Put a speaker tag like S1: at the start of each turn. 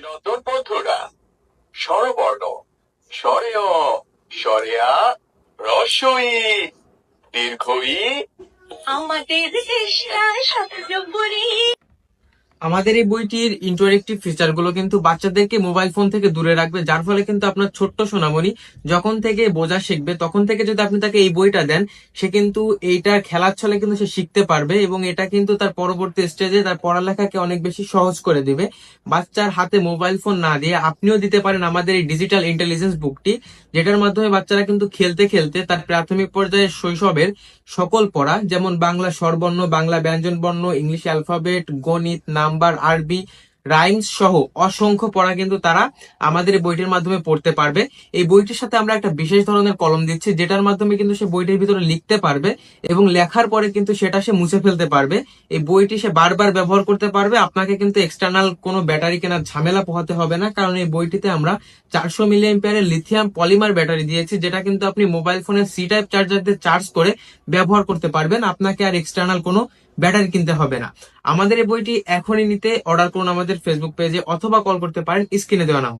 S1: নতুন বন্ধুরা, স্বরবর্ণ স্বরেয় স্বরেয়া রস্বই দীর্ঘই
S2: আমাদের চেষ্টায় শতজব্বরি।
S3: আমাদের এই বইটির ইন্টারেক্টিভ ফিচার গুলো কিন্তু বাচ্চাদেরকে মোবাইল ফোন থেকে দূরে রাখবে, যার ফলে কিন্তু আপনার ছোট্ট সোনামণি যখন থেকে বোঝা শিখবে তখন থেকে যদি আপনি তাকে এই বইটা দেন, সে কিন্তু এইটা খেলার ছলে কিন্তু সে শিখতে পারবে এবং এটা কিন্তু তার পরবর্তী স্টেজে তার পড়ালেখাকে অনেক বেশি সহজ করে দিবে। বাচ্চার হাতে মোবাইল ফোন না দিয়ে আপনিও দিতে পারেন আমাদের এই ডিজিটাল ইন্টেলিজেন্স বুকটি, যেটার মাধ্যমে বাচ্চারা কিন্তু খেলতে খেলতে তার প্রাথমিক পর্যায়ে শৈশবের সকল পড়া, যেমন বাংলা স্বরবর্ণ, বাংলা ব্যঞ্জন বর্ণ, ইংলিশ অ্যালফাবেট, গণিত, নাম্বার, আরবি, রাইমস সহ অসংখ্য পড়া কিন্তু তারা আমাদের এই বইটির মাধ্যমে পড়তে পারবে। এই বইটির সাথে আমরা একটা বিশেষ ধরনের কলম দিচ্ছি, যেটার মাধ্যমে কিন্তু সে বইটির ভিতরে লিখতে পারবে এবং লেখার পরে কিন্তু সেটা সে মুছে ফেলতে পারবে। এই বইটি সে বারবার ব্যবহার করতে পারবে। আপনাকে কিন্তু এক্সটার্নাল কোনো ব্যাটারি কেনার ঝামেলা পোহাতে হবে না, কারণ এই বইটিতে আমরা 400 মিলি অ্যাম্পিয়ারের লিথিয়াম পলিমার ব্যাটারি দিয়েছি, যেটা কিন্তু আপনি মোবাইল ফোনের সি টাইপ চার্জার দিয়ে চার্জ করে ব্যবহার করতে পারবেন। আপনাকে আর এক্সটার্নাল কোনো ব্যাটারি কিনতে হবে না। আমাদের এই বইটি এখনই নিতে অর্ডার করুন আমাদের ফেসবুক পেজে, অথবা কল করতে পারেন স্ক্রিনে দেওয়া নাম্বারে।